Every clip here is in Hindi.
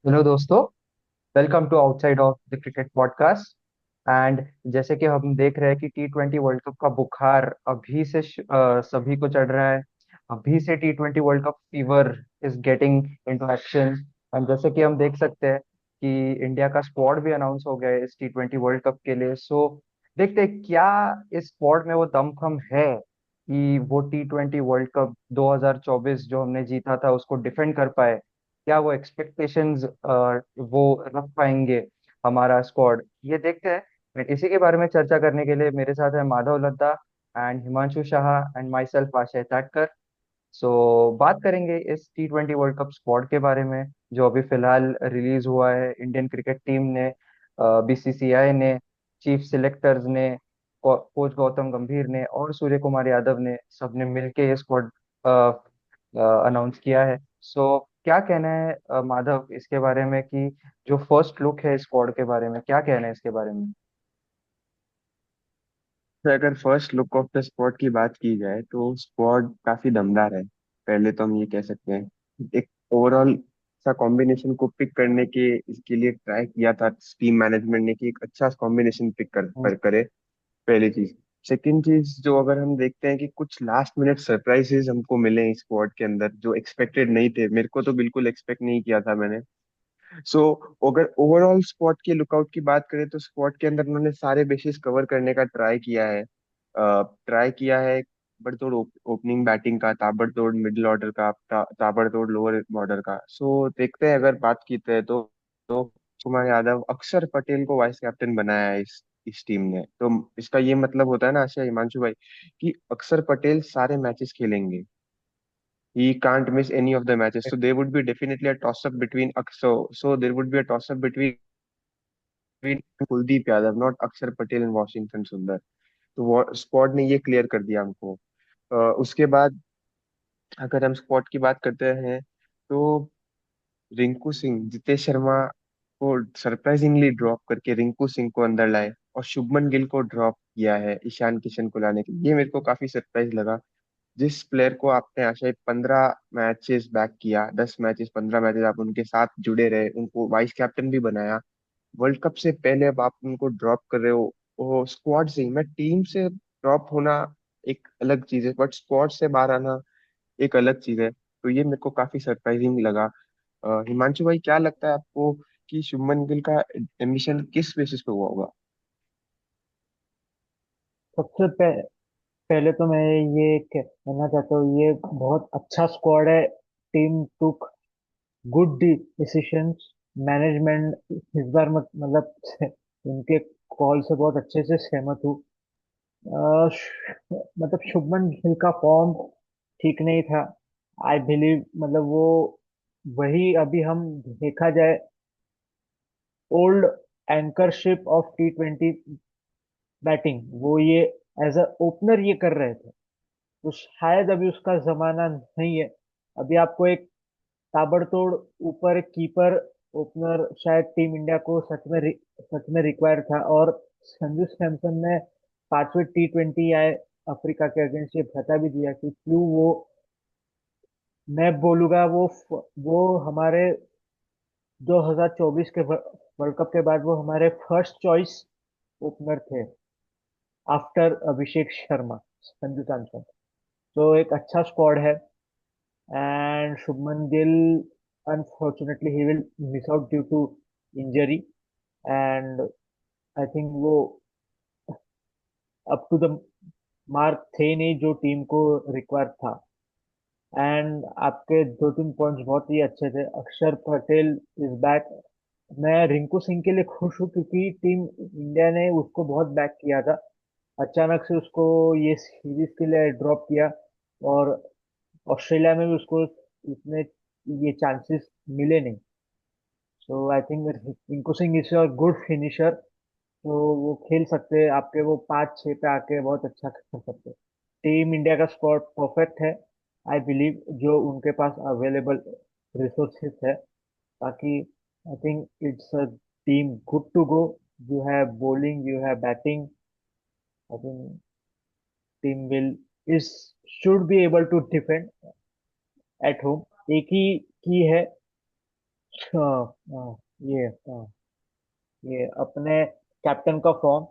हेलो दोस्तों। Welcome to outside of the cricket podcast. And जैसे कि हम देख रहे हैं कि T20 वर्ल्ड कप का बुखार अभी से सभी को चढ़ रहा है। अभी से T20 world cup fever is getting into action. And जैसे कि हम देख सकते हैं कि इंडिया का स्क्वाड भी अनाउंस हो गया है इस T20 वर्ल्ड कप के लिए। सो देखते हैं क्या इस स्क्वाड में वो दमखम है कि वो T20 वर्ल्ड कप 2024 जो हमने जीता था उसको डिफेंड कर पाए। क्या वो एक्सपेक्टेशंस वो रख पाएंगे हमारा स्क्वाड, ये देखते हैं। इसी के बारे में चर्चा करने के लिए मेरे साथ है Madhav Ladda and Himanshu Shah and myself Aashay Tatkar. सो बात करेंगे इस T20 वर्ल्ड कप स्क्वाड के बारे में जो अभी फिलहाल रिलीज हुआ है। इंडियन क्रिकेट टीम ने, BCCI ने, चीफ सिलेक्टर्स ने, कोच गौतम गंभीर ने और सूर्य कुमार यादव ने सबने मिलके ये स्क्वाड अनाउंस किया है। सो क्या कहना है माधव इसके बारे में कि जो फर्स्ट लुक है स्क्वाड के बारे में, क्या कहना है इसके बारे में? तो अगर first look of the squad की बात की जाए तो स्क्वाड काफी दमदार है। पहले तो हम ये कह सकते हैं एक ओवरऑल सा कॉम्बिनेशन को पिक करने के इसके लिए ट्राई किया था टीम मैनेजमेंट ने कि एक अच्छा कॉम्बिनेशन पिक हम्म। करे। पहली चीज। सेकंड चीज जो अगर हम देखते हैं कि कुछ लास्ट मिनट सरप्राइजेस हमको मिले इस स्क्वाड के अंदर जो एक्सपेक्टेड नहीं थे, मेरे को तो बिल्कुल एक्सपेक्ट नहीं किया था मैंने। सो अगर ओवरऑल स्क्वाड के लुकआउट की बात करें तो स्क्वाड के अंदर उन्होंने सारे बेसिस कवर करने का ट्राई किया है। ताबड़तोड़ ओपनिंग बैटिंग का, ताबड़तोड़ मिडिल ऑर्डर का, ताबड़तोड़ लोअर ऑर्डर का। सो देखते हैं, अगर बात की जाए तो कुमार यादव, अक्षर पटेल को वाइस कैप्टन बनाया है इस टीम ने। तो इसका ये मतलब होता है ना आशा, हिमांशु भाई, कि अक्षर पटेल सारे मैचेस खेलेंगे। He can't miss any of the matches. So there would be definitely a toss up between so there would be a toss up between Kuldeep Yadav, not अक्षर पटेल एंड वॉशिंगटन सुंदर। तो वो स्क्वाड ने ये क्लियर कर दिया हमको। उसके बाद अगर हम स्क्वाड की बात करते हैं तो रिंकू सिंह, जितेश शर्मा को सरप्राइजिंगली ड्रॉप करके रिंकू सिंह को अंदर लाए और शुभमन गिल को ड्रॉप किया है ईशान किशन को लाने के लिए। ये मेरे को काफी सरप्राइज लगा। जिस प्लेयर को आपने आशा 15 मैचेस बैक किया, 10 मैचेस, 15 मैचेस आप उनके साथ जुड़े रहे, उनको वाइस कैप्टन भी बनाया वर्ल्ड कप से पहले, अब आप उनको ड्रॉप कर रहे हो। वो स्क्वाड से ही, मैं टीम से ड्रॉप होना एक अलग चीज है, बट स्क्वाड से बाहर आना एक अलग चीज है। तो ये मेरे को काफी सरप्राइजिंग लगा। हिमांशु भाई, क्या लगता है आपको कि शुभमन गिल का एडमिशन किस बेसिस पे हुआ होगा? सबसे पहले तो मैं ये कहना चाहता हूँ, ये बहुत अच्छा स्क्वाड है। Team took good decisions. Management इस बार मतलब उनके कॉल से बहुत अच्छे से सहमत हूँ। मतलब शुभमन गिल का फॉर्म ठीक नहीं था। आई बिलीव मतलब वो वही अभी हम देखा जाए ओल्ड एंकरशिप ऑफ T20 बैटिंग, वो ये एज अ ओपनर ये कर रहे थे। तो शायद अभी उसका जमाना नहीं है। अभी आपको एक ताबड़तोड़ ऊपर एक कीपर ओपनर शायद टीम इंडिया को सच में रिक्वायर था। और संजू सैमसन ने 5वें T20 आए अफ्रीका के अगेंस्ट ये बता भी दिया कि क्यों वो, मैं बोलूंगा वो हमारे 2024 के वर्ल्ड कप के बाद वो हमारे फर्स्ट चॉइस ओपनर थे आफ्टर अभिषेक शर्मा, संजू सैमसन। तो एक अच्छा स्क्वाड है। And Shubman Gill unfortunately he will miss out due to injury. And I think वो अप टू द मार्क थे नहीं जो टीम को रिक्वायर था। एंड आपके दो तीन पॉइंट्स बहुत ही अच्छे थे। अक्षर पटेल इज बैक। मैं रिंकू सिंह के लिए खुश हूँ क्योंकि टीम इंडिया ने उसको बहुत बैक किया था। अचानक से उसको ये सीरीज के लिए ड्रॉप किया और ऑस्ट्रेलिया में भी उसको इतने ये चांसेस मिले नहीं। So I think Rinku Singh is a good finisher. तो वो खेल सकते हैं आपके, वो 5-6 पे आके बहुत अच्छा कर सकते हैं। टीम इंडिया का स्क्वाड परफेक्ट है आई बिलीव, जो उनके पास अवेलेबल रिसोर्सेस है। बाकी I think it's a team good to go. You have bowling, you have batting. I think team will is should be able to defend at home। एक ही की है हाँ, हाँ, ये हाँ, ये अपने कैप्टन का फॉर्म,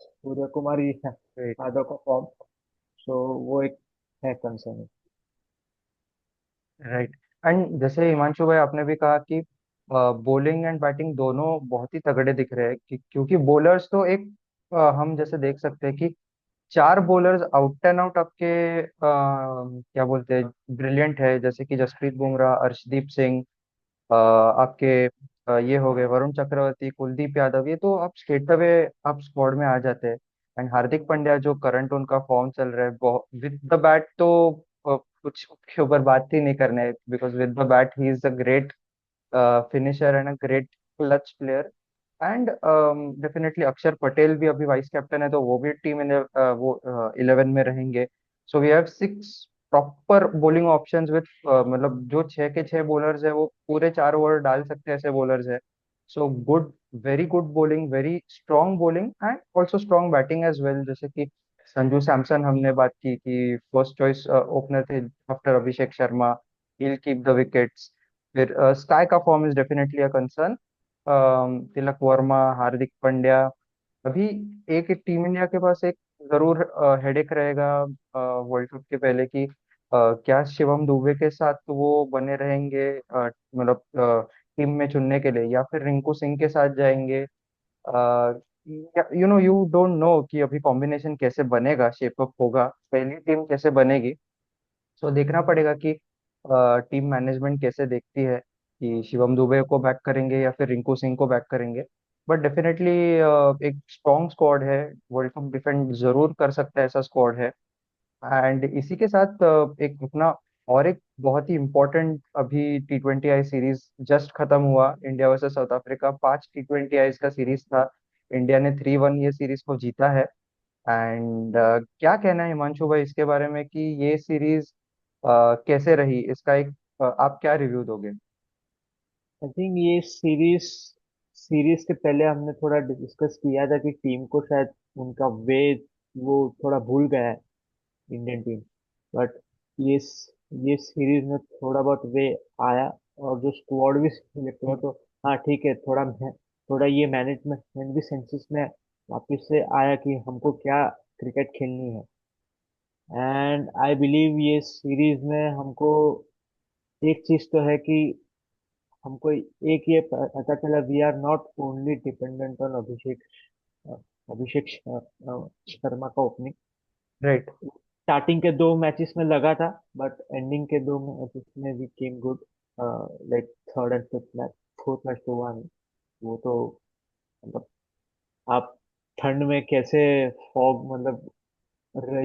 सूर्य कुमार राइट। यादव का फॉर्म, सो वो एक है कंसर्न। राइट। एंड जैसे हिमांशु भाई आपने भी कहा कि बॉलिंग एंड बैटिंग दोनों बहुत ही तगड़े दिख रहे हैं क्योंकि बॉलर्स तो एक हम जैसे देख सकते हैं कि चार बॉलर्स आउट एंड आउट आपके क्या बोलते हैं ब्रिलियंट है, जैसे कि जसप्रीत बुमराह, अर्शदीप सिंह, आपके ये हो गए वरुण चक्रवर्ती, कुलदीप यादव, ये तो आप स्ट्रेट अवे आप स्क्वाड में आ जाते हैं। एंड हार्दिक पांड्या जो करंट उनका फॉर्म चल रहा है विद द बैट, तो कुछ उसके ऊपर बात ही नहीं करने, because with the bat he is a great finisher and a great clutch player. And definitely अक्षर पटेल भी अभी वाइस कैप्टन है, तो वो भी टीम वो 11 में रहेंगे। So we have 6 proper bowling options with, मतलब जो छह के छह बॉलर्स है वो पूरे 4 ओवर डाल सकते हैं, ऐसे बॉलर्स है। So good, very good bowling, very strong bowling and also strong batting as well. जैसे कि संजू सैमसन हमने बात की कि फर्स्ट चॉइस ओपनर थे after Abhishek Sharma, he'll keep the wickets. फिर स्काई का form is definitely a concern. Tilak Varma, Hardik Pandya, अभी एक टीम इंडिया के पास एक जरूर हेडेक रहेगा वर्ल्ड कप के पहले की, क्या शिवम दुबे के साथ वो बने रहेंगे मतलब टीम में चुनने के लिए, या फिर रिंकू सिंह के साथ जाएंगे। यू डोंट नो कि अभी कॉम्बिनेशन कैसे बनेगा, शेप अप होगा, पहली टीम कैसे बनेगी। सो देखना पड़ेगा कि टीम मैनेजमेंट कैसे देखती है कि शिवम दुबे को बैक करेंगे या फिर रिंकू सिंह को बैक करेंगे। बट डेफिनेटली एक स्ट्रॉन्ग स्क्वाड है, वर्ल्ड कप डिफेंड जरूर कर सकता है ऐसा स्क्वाड है। एंड इसी के साथ एक अपना और एक बहुत ही इम्पोर्टेंट अभी T20I सीरीज जस्ट खत्म हुआ, India versus south Africa, 5 T20I का सीरीज था। इंडिया ने 3-1 ये सीरीज को जीता है। एंड क्या कहना है हिमांशु भाई इसके बारे में कि ये सीरीज कैसे रही, इसका एक आप क्या रिव्यू दोगे? आई थिंक ये सीरीज सीरीज के पहले हमने थोड़ा डिस्कस किया था कि टीम को शायद उनका वे वो थोड़ा भूल गया है इंडियन टीम। बट ये ये सीरीज में थोड़ा बहुत वे आया, और जो स्क्वाड भी सिलेक्ट हुआ, तो हाँ ठीक है, थोड़ा ये मैनेजमेंट भी सेंसेस में वापस से आया कि हमको क्या क्रिकेट खेलनी है। एंड आई बिलीव ये सीरीज में हमको एक चीज तो है कि हमको एक ये पता चला, we are not only dependent on Abhishek Sharma का ओपनिंग। राइट। स्टार्टिंग के दो मैचेस में लगा था, बट एंडिंग के दो मैचेस में we came good, like third and fifth match. Fourth match तो हुआ नहीं, वो तो मतलब आप ठंड में कैसे फॉग मतलब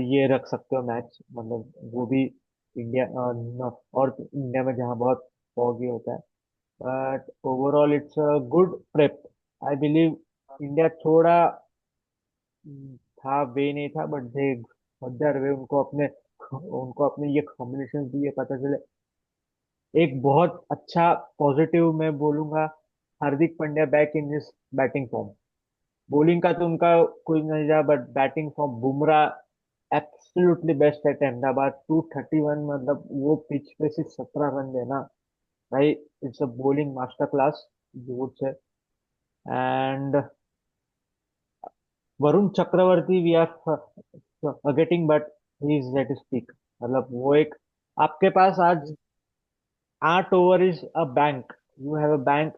ये रख सकते हो मैच, मतलब वो भी इंडिया और इंडिया में जहाँ बहुत फॉगी होता है। But overall it's a good prep, I believe. India थोड़ा था वे नहीं था, बट दे देयर वे, उनको अपने ये कॉम्बिनेशन भी ये पता चले। एक बहुत अच्छा पॉजिटिव मैं बोलूंगा, Hardik Pandya back in his batting form. Bowling का तो उनका कोई नहीं रहा, but batting form Bumrah absolutely best at Ahmedabad. 231, मतलब वो पिच पे सिर्फ 17 रन देना, भाई, it's a bowling master class, जो है। And Varun Chakravarthy we are getting, but he is at speak, मतलब वो एक आपके पास आज 8 over is a bank, you have a bank,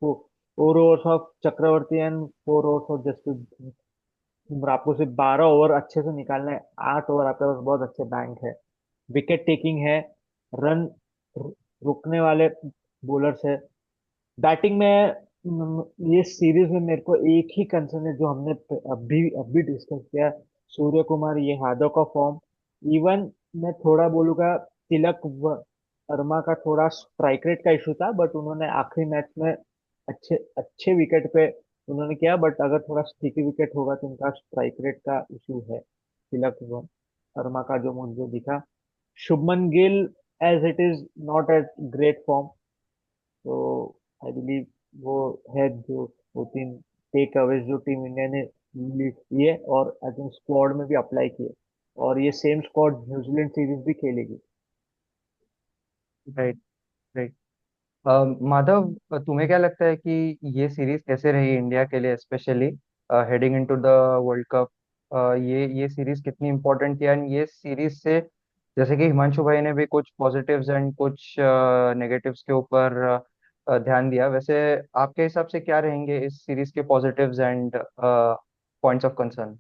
4 overs of Chakravarthy and 4 overs of Jasprit Bumrah. आपको सिर्फ 12 ओवर अच्छे से निकालना है, 8 ओवर आपके पास बहुत अच्छे बैंक है, विकेट टेकिंग है, रन रोकने वाले बॉलर्स है। बैटिंग में ये सीरीज में मेरे को एक ही कंसर्न है जो हमने अभी अभी डिस्कस किया, सूर्य कुमार ये यादव का फॉर्म। इवन मैं थोड़ा बोलूंगा, वर्मा का थोड़ा स्ट्राइक रेट का इशू था, बट उन्होंने आखिरी मैच में अच्छे अच्छे विकेट पे उन्होंने किया। बट अगर थोड़ा स्टिकी विकेट होगा तो उनका स्ट्राइक रेट का इशू है। वर्मा का जो मुझे दिखा, Shubman Gill as it is not as great form, तो आई बिलीव वो है जो 2-3 टेक अवेज जो टीम इंडिया ने लिए, और आई थिंक स्क्वाड में भी अप्लाई किए, और ये सेम स्क्वाड न्यूजीलैंड सीरीज भी खेलेगी। राइट। राइट। माधव, तुम्हें क्या लगता है कि ये सीरीज कैसे रही इंडिया के लिए, specially heading into the world cup? ये सीरीज कितनी इम्पोर्टेंट थी? एंड ये सीरीज से, जैसे कि हिमांशु भाई ने भी कुछ पॉजिटिव्स एंड कुछ नेगेटिव्स के ऊपर ध्यान दिया, वैसे आपके हिसाब से क्या रहेंगे इस सीरीज के positives and points of concern?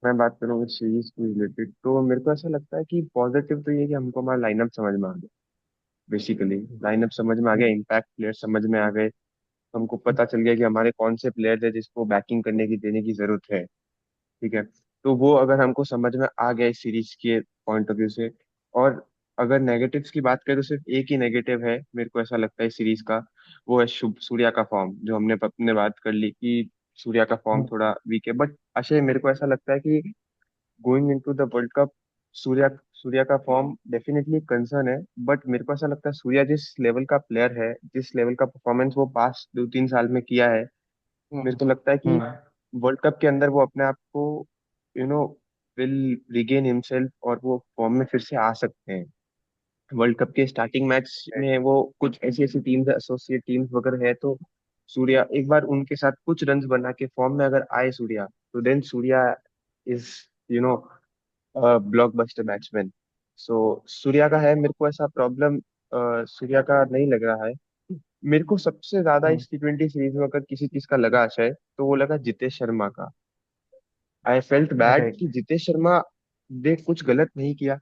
मैं बात करूँ इस सीरीज को रिलेटेड, तो मेरे को ऐसा लगता है कि पॉजिटिव तो ये है कि हमको हमारा लाइनअप समझ में आ गया। बेसिकली लाइनअप समझ में आ गया, इम्पैक्ट प्लेयर समझ में आ गए। हमको पता चल गया कि हमारे कौन से प्लेयर्स है जिसको बैकिंग करने की देने की जरूरत है। ठीक है। तो वो अगर हमको समझ में आ गया इस सीरीज के पॉइंट ऑफ व्यू से। और अगर नेगेटिव्स की बात करें तो सिर्फ एक ही नेगेटिव है मेरे को ऐसा लगता है इस सीरीज का। वो है शुभ सूर्या का फॉर्म, जो हमने अपने बात कर ली कि सूर्या का फॉर्म थोड़ा वीक है। बट अक्षय, मेरे को ऐसा लगता है कि going into the world cup, Surya Surya का फॉर्म डेफिनेटली कंसर्न है। बट मेरे को ऐसा लगता है सूर्या जिस लेवल का प्लेयर है, जिस लेवल का परफॉर्मेंस वो पास्ट 2-3 साल में किया है, मेरे हम्म। को लगता है कि हम्म। वर्ल्ड कप के अंदर वो अपने आप को you know will regain himself और वो फॉर्म में फिर से आ सकते हैं। वर्ल्ड कप के स्टार्टिंग मैच में वो कुछ ऐसी ऐसी टीम्स, एसोसिएट टीम्स वगैरह है, तो सूर्या एक बार उनके साथ कुछ रन्स बना के फॉर्म में अगर आए सूर्या, तो then Surya is you know blockbuster batsman. So Surya का है, मेरे को ऐसा प्रॉब्लम सूर्या का नहीं लग रहा है। मेरे को सबसे ज्यादा हम्म। इस T20 सीरीज में अगर किसी चीज का लगा आशय, तो वो लगा जितेश शर्मा का। I felt bad right. कि जितेश शर्मा ने कुछ गलत नहीं किया।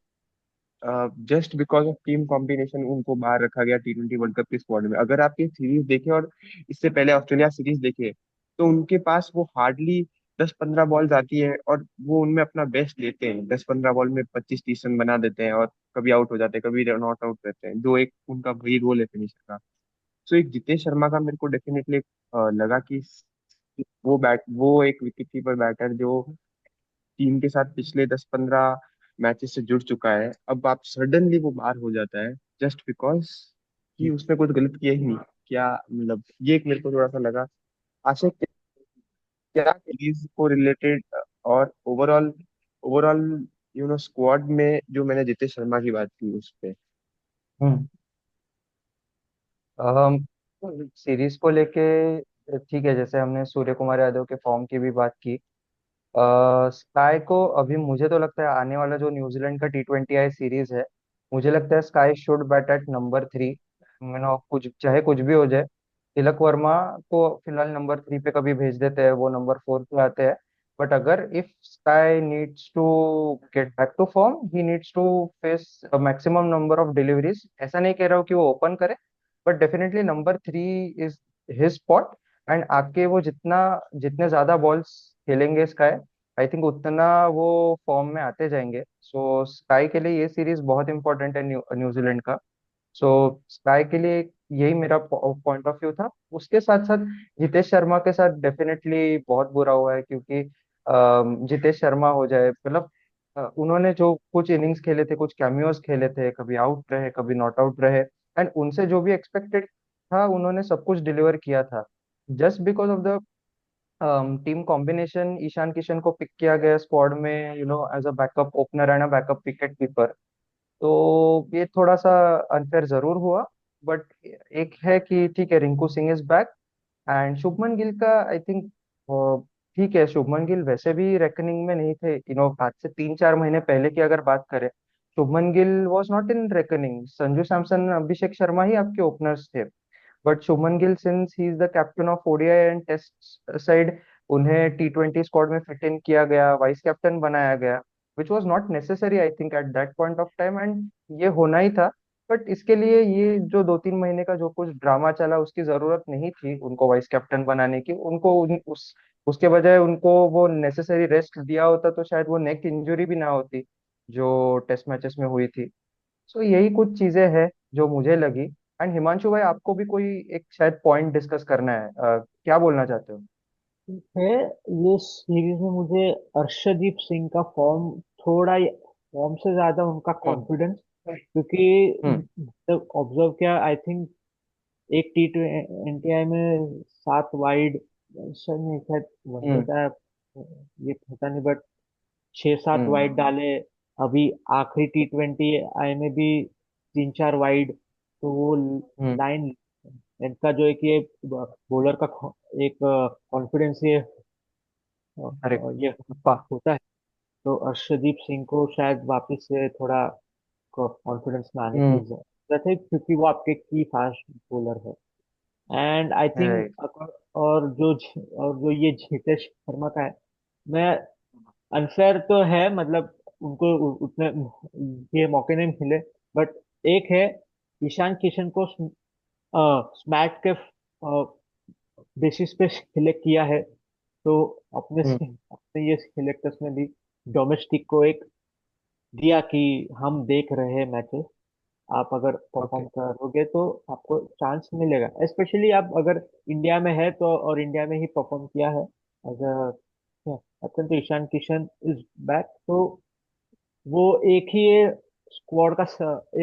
Just because of team combination उनको बाहर रखा गया T20 वर्ल्ड कप के स्क्वाड में। अगर आप ये सीरीज देखें और इससे पहले ऑस्ट्रेलिया सीरीज देखे, तो उनके पास वो हार्डली 10-15 बॉल्स आती है और वो उनमें अपना बेस्ट देते हैं। 10-15 बॉल में 25-30 रन बना देते हैं और कभी आउट हो जाते हैं, कभी नॉट आउट रहते हैं, जो एक उनका वही रोल है फिनिशर का। सो एक जितेश शर्मा का मेरे को डेफिनेटली लगा कि वो एक विकेट कीपर बैटर जो टीम के साथ पिछले 10-15 मैचेस से जुड़ चुका है, अब आप सडनली वो बाहर हो जाता है जस्ट बिकॉज कि उसने कुछ गलत किया ही नहीं। क्या मतलब, ये एक मेरे को थोड़ा सा लगा। आशा, क्या सीरीज को रिलेटेड और ओवरऑल ओवरऑल स्क्वाड में जो मैंने जितेश शर्मा की बात की उस पे। हम्म। सीरीज को लेके ठीक है, जैसे हमने सूर्य कुमार यादव के फॉर्म की भी बात की। स्काई को अभी मुझे तो लगता है आने वाला जो न्यूजीलैंड का T20 आई सीरीज है, मुझे लगता है Sky should bat at number 3। कुछ चाहे कुछ भी हो जाए, तिलक वर्मा को फिलहाल नंबर 3 पे कभी भेज देते हैं, वो नंबर 4 पे आते हैं। बट अगर if Sky needs to get back to form, he needs to face maximum number of deliveries. ऐसा नहीं कह रहा हूँ कि वो ओपन करे, but definitely number 3 is his spot. And आके वो जितना जितने ज्यादा बॉल्स खेलेंगे स्काई, आई थिंक उतना वो फॉर्म में आते जाएंगे। सो स्काई के लिए ये सीरीज बहुत इंपॉर्टेंट है न्यूजीलैंड का। सो स्काई के लिए यही मेरा पॉइंट ऑफ व्यू था। उसके साथ साथ जितेश शर्मा के साथ डेफिनेटली बहुत बुरा हुआ है, क्योंकि जितेश शर्मा हो जाए, मतलब उन्होंने जो कुछ इनिंग्स खेले थे, कुछ कैमियोज खेले थे, कभी आउट रहे कभी नॉट आउट रहे, एंड उनसे जो भी एक्सपेक्टेड था उन्होंने सब कुछ डिलीवर किया था। Just because of the team combination, Ishan Kishan को पिक किया गया स्क्वाड में, as a backup opener and a backup wicket keeper. तो ये थोड़ा सा अनफेयर जरूर हुआ। बट एक है कि ठीक है, Rinku Singh is back. And Shubman Gill का आई थिंक ठीक है, शुभमन गिल वैसे भी रेकनिंग में नहीं थे। आज से 3-4 महीने पहले की अगर बात करें, Shubman Gill was not in reckoning. Sanju Samson, Abhishek Sharma ही आपके ओपनर्स थे। But Shubman Gill, since he is the captain of ODI and test side, उन्हें T20 स्क्वाड में फिट इन किया गया, वाइस कैप्टन बनाया गया, which was not necessary I think at that point of time, and ये होना ही था। बट इसके लिए ये जो 2-3 महीने का जो कुछ ड्रामा चला, उसकी जरूरत नहीं थी उनको वाइस कैप्टन बनाने की। उनको उसके बजाय उनको वो नेसेसरी रेस्ट दिया होता तो शायद वो नेक इंजरी भी ना होती जो टेस्ट मैचेस में हुई थी। सो यही कुछ चीजें हैं जो मुझे लगी। एंड हिमांशु भाई, आपको भी कोई एक शायद पॉइंट डिस्कस करना है, क्या बोलना चाहते हो? है। ये सीरीज में मुझे अर्शदीप सिंह का फॉर्म, थोड़ा फॉर्म से ज्यादा उनका हम्म। कॉन्फिडेंस, क्योंकि हम्म। जब ऑब्जर्व किया, आई थिंक एक T20 आई में 7 वाइड, शायद नहीं, शायद वनडे हम्म। का ये पता नहीं, बट 6-7 वाइड हम्म। डाले। अभी आखिरी T20 आई में भी 3-4 वाइड। तो वो हम्म। लाइन, इनका जो है कि ये बॉलर का एक कॉन्फिडेंस अरे ये पप्पा। होता है। तो अर्शदीप सिंह को शायद वापस से थोड़ा कॉन्फिडेंस में आने की हम्म। जरूरत है, क्योंकि वो आपके की फास्ट बॉलर है। And I right. थिंक, और जो ये जीतेश शर्मा का है, मैं अनफेयर तो है, मतलब उनको उतने ये मौके नहीं मिले, बट एक है, ईशान किशन को स्मैट के बेसिस पे सिलेक्ट किया है। तो हम्म। अपने ये सिलेक्टर्स ने भी डोमेस्टिक को एक दिया कि हम देख रहे हैं मैचेस, आप अगर परफॉर्म ओके। करोगे तो आपको चांस मिलेगा, स्पेशली आप अगर इंडिया में है तो, और इंडिया में ही परफॉर्म किया है अगर अपन, तो ईशान किशन इज बैक। तो वो एक ही स्क्वाड का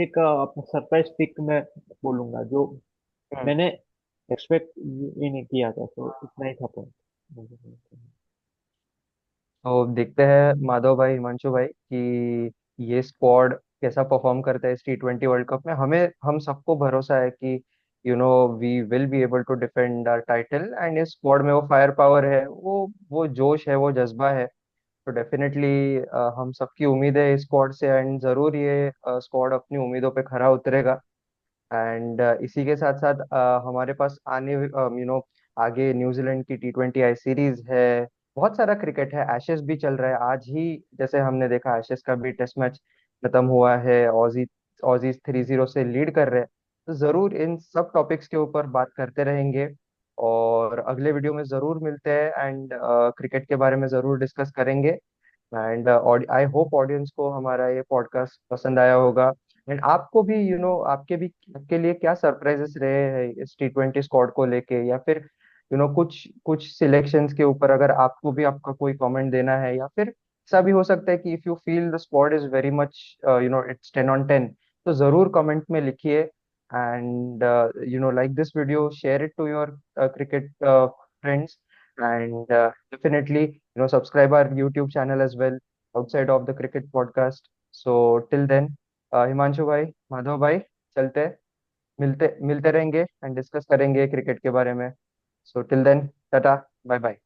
एक अपना सरप्राइज पिक मैं बोलूंगा, जो हम्म। मैंने एक्सपेक्ट ये नहीं किया था, तो इतना ही था पॉइंट। तो देखते हैं माधव भाई, हिमांशु भाई, कि ये स्क्वाड कैसा परफॉर्म करता है इस T20 वर्ल्ड कप में। हम सबको भरोसा है कि we will be able to defend our title, and इस स्क्वाड में वो फायर पावर है, वो जोश है, वो जज्बा है। तो डेफिनेटली हम सबकी उम्मीद है इस स्क्वाड से, एंड जरूर ये स्क्वाड अपनी उम्मीदों पे खरा उतरेगा। एंड इसी के साथ साथ हमारे पास आने आगे न्यूजीलैंड की T20 आई सीरीज है। बहुत सारा क्रिकेट है, एशेस भी चल रहा है आज ही। जैसे हमने देखा एशेस का भी टेस्ट मैच खत्म हुआ है, ऑजीज 3-0 से लीड कर रहे हैं। तो जरूर इन सब टॉपिक्स के ऊपर बात करते रहेंगे, और अगले वीडियो में जरूर मिलते हैं, एंड क्रिकेट के बारे में जरूर डिस्कस करेंगे। एंड आई होप ऑडियंस को हमारा ये पॉडकास्ट पसंद आया होगा। एंड आपको भी आपके भी, आपके लिए क्या सरप्राइजेस रहे हैं इस T20 स्क्वाड को लेके, या फिर कुछ कुछ सिलेक्शंस के ऊपर अगर आपको भी आपका कोई कमेंट देना है, या फिर ऐसा भी हो सकता है कि if you feel the squad is very much it's 10 on 10, तो जरूर कमेंट में लिखिए। And like this video, share it to your cricket friends, and definitely subscribe our YouTube channel as well, outside of the cricket podcast. So till then, Himanshu भाई, माधव भाई, चलते, मिलते मिलते रहेंगे एंड डिस्कस करेंगे क्रिकेट के बारे में। So till then, tata, bye bye.